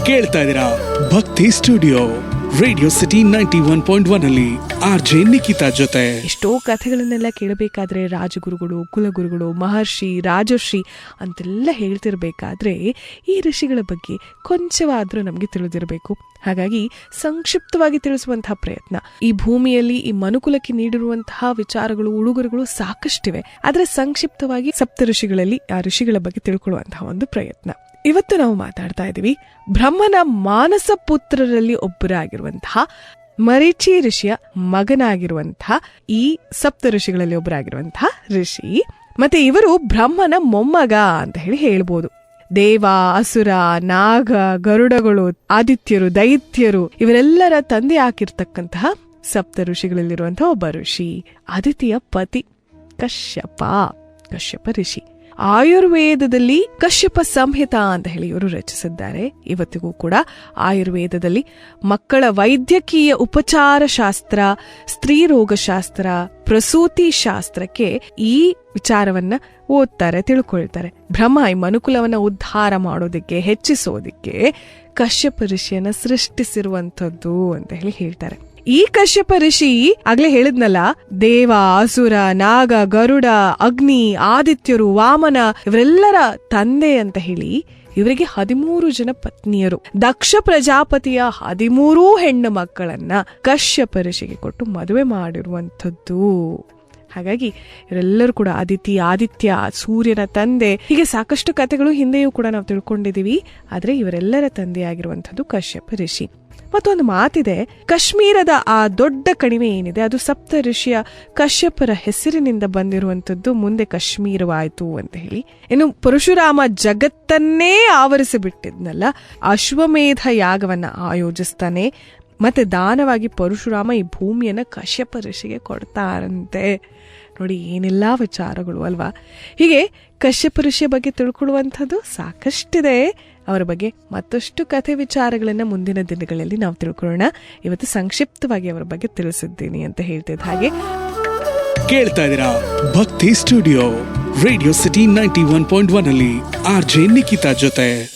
ಕೇಳ್ತಾ ಇದ್ದೀರಾ ಭಕ್ತಿ ಸ್ಟುಡಿಯೋ ರೇಡಿಯೋ ಸಿಟಿ 91.1 ಅಲ್ಲಿ RJ ನಿಖಿತಾ ಜೊತೆ. ಎಷ್ಟೋ ಕಥೆಗಳನ್ನೆಲ್ಲ ಕೇಳಬೇಕಾದ್ರೆ ರಾಜಗುರುಗಳು, ಕುಲಗುರುಗಳು, ಮಹರ್ಷಿ, ರಾಜರ್ಷಿ ಅಂತೆಲ್ಲ ಹೇಳ್ತಿರ್ಬೇಕಾದ್ರೆ ಈ ಋಷಿಗಳ ಬಗ್ಗೆ ಕೊಂಚವಾದ್ರೂ ನಮಗೆ ತಿಳಿದಿರಬೇಕು. ಹಾಗಾಗಿ ಸಂಕ್ಷಿಪ್ತವಾಗಿ ತಿಳಿಸುವಂತಹ ಪ್ರಯತ್ನ. ಈ ಭೂಮಿಯಲ್ಲಿ ಈ ಮನುಕುಲಕ್ಕೆ ನೀಡಿರುವಂತಹ ವಿಚಾರಗಳು, ಉಡುಗೊರೆಗಳು ಸಾಕಷ್ಟಿವೆ. ಆದ್ರೆ ಸಂಕ್ಷಿಪ್ತವಾಗಿ ಸಪ್ತ ಋಷಿಗಳಲ್ಲಿ ಆ ಋಷಿಗಳ ಬಗ್ಗೆ ತಿಳ್ಕೊಳ್ಳುವಂತಹ ಒಂದು ಪ್ರಯತ್ನ. ಇವತ್ತು ನಾವು ಮಾತಾಡ್ತಾ ಇದ್ದೀವಿ ಬ್ರಹ್ಮನ ಮಾನಸ ಪುತ್ರರಲ್ಲಿ ಒಬ್ಬರಾಗಿರುವಂತಹ ಮರೀಚಿ ಋಷಿಯ ಮಗನಾಗಿರುವಂತಹ ಈ ಸಪ್ತ ಋಷಿಗಳಲ್ಲಿ ಒಬ್ಬರಾಗಿರುವಂತಹ ಋಷಿ. ಮತ್ತೆ ಇವರು ಬ್ರಹ್ಮನ ಮೊಮ್ಮಗ ಅಂತ ಹೇಳ್ಬೋದು. ದೇವ, ಅಸುರ, ನಾಗ, ಗರುಡಗಳು, ಆದಿತ್ಯರು, ದೈತ್ಯರು ಇವರೆಲ್ಲರ ತಂದೆ ಹಾಕಿರ್ತಕ್ಕಂತಹ ಸಪ್ತ ಋಷಿಗಳಲ್ಲಿರುವಂತಹ ಒಬ್ಬ ಋಷಿ. ಅದಿತಿಯ ಪತಿ ಕಶ್ಯಪ ಋಷಿ. ಆಯುರ್ವೇದದಲ್ಲಿ ಕಶ್ಯಪ ಸಂಹಿತ ಅಂತ ಹೇಳಿ ಇವರು ರಚಿಸಿದ್ದಾರೆ. ಇವತ್ತಿಗೂ ಕೂಡ ಆಯುರ್ವೇದದಲ್ಲಿ ಮಕ್ಕಳ ವೈದ್ಯಕೀಯ ಉಪಚಾರ ಶಾಸ್ತ್ರ, ಸ್ತ್ರೀ ರೋಗಶಾಸ್ತ್ರ, ಪ್ರಸೂತಿ ಶಾಸ್ತ್ರಕ್ಕೆ ಈ ವಿಚಾರವನ್ನ ಓದ್ತಾರೆ, ತಿಳ್ಕೊಳ್ತಾರೆ. ಬ್ರಹ್ಮ ಈ ಮನುಕುಲವನ್ನ ಉದ್ಧಾರ ಮಾಡೋದಿಕ್ಕೆ, ಹೆಚ್ಚಿಸೋದಿಕ್ಕೆ ಕಶ್ಯಪ ಋಷಿಯನ್ನ ಸೃಷ್ಟಿಸಿರುವಂಥದ್ದು ಅಂತ ಹೇಳ್ತಾರೆ. ಈ ಕಶ್ಯಪ ಋಷಿ ಆಗ್ಲೇ ಹೇಳಿದ್ನಲ್ಲ, ದೇವ, ಅಸುರ, ನಾಗ, ಗರುಡ, ಅಗ್ನಿ, ಆದಿತ್ಯರು, ವಾಮನ ಇವರೆಲ್ಲರ ತಂದೆ ಅಂತ ಹೇಳಿ ಇವರಿಗೆ 13 ಜನ ಪತ್ನಿಯರು. ದಕ್ಷ ಪ್ರಜಾಪತಿಯ 13 ಹೆಣ್ಣು ಮಕ್ಕಳನ್ನ ಕಶ್ಯಪ ಋಷಿಗೆ ಕೊಟ್ಟು ಮದುವೆ ಮಾಡಿರುವಂಥದ್ದು. ಹಾಗಾಗಿ ಇವರೆಲ್ಲರೂ ಕೂಡ ಆದಿತ್ಯ, ಸೂರ್ಯನ ತಂದೆ, ಹೀಗೆ ಸಾಕಷ್ಟು ಕಥೆಗಳು ಹಿಂದೆಯೂ ಕೂಡ ನಾವು ತಿಳ್ಕೊಂಡಿದೀವಿ. ಆದ್ರೆ ಇವರೆಲ್ಲರ ತಂದೆಯಾಗಿರುವಂಥದ್ದು ಕಶ್ಯಪ ಋಷಿ. ಮತ್ತೊಂದು ಮಾತಿದೆ, ಕಾಶ್ಮೀರದ ಆ ದೊಡ್ಡ ಕಣಿವೆ ಏನಿದೆ ಅದು ಸಪ್ತ ಋಷಿಯ ಕಶ್ಯಪರ ಹೆಸರಿನಿಂದ ಬಂದಿರುವಂತದ್ದು, ಮುಂದೆ ಕಾಶ್ಮೀರವಾಯಿತು ಅಂತ ಹೇಳಿ. ಇನ್ನು ಪರಶುರಾಮ ಜಗತ್ತನ್ನೇ ಆವರಿಸಿಬಿಟ್ಟಿದ್ನಲ್ಲ, ಅಶ್ವಮೇಧ ಯಾಗವನ್ನ ಆಯೋಜಿಸ್ತಾನೆ. ಮತ್ತೆ ದಾನವಾಗಿ ಪರಶುರಾಮ ಈ ಭೂಮಿಯನ್ನ ಕಶ್ಯಪ ಋಷಿಗೆ ಕೊಡ್ತಾರಂತೆ. ನೋಡಿ ಏನೆಲ್ಲಾ ವಿಚಾರಗಳು ಅಲ್ವಾ. ಹೀಗೆ ಕಶ್ಯಪ ಋಷಿಯ ಬಗ್ಗೆ ತಿಳ್ಕೊಳ್ಳುವಂಥದ್ದು ಸಾಕಷ್ಟಿದೆ. ಅವರ ಬಗ್ಗೆ ಮತ್ತಷ್ಟು ಕಥೆ ವಿಚಾರಗಳನ್ನ ಮುಂದಿನ ದಿನಗಳಲ್ಲಿ ನಾವು ತಿಳ್ಕೊಳ್ಳೋಣ. ಇವತ್ತು ಸಂಕ್ಷಿಪ್ತವಾಗಿ ಅವರ ಬಗ್ಗೆ ತಿಳಿಸಿದ್ದೀನಿ ಅಂತ ಹೇಳ್ತಿದ್ದ ಹಾಗೆ ಕೇಳ್ತಾ ಇದ್ದೀರಾ ಭಕ್ತಿ ಸ್ಟುಡಿಯೋ ರೇಡಿಯೋ ಸಿಟಿ 91.1 ಅಲ್ಲಿ RJ ನಿಖಿತಾ ಜೊತೆ.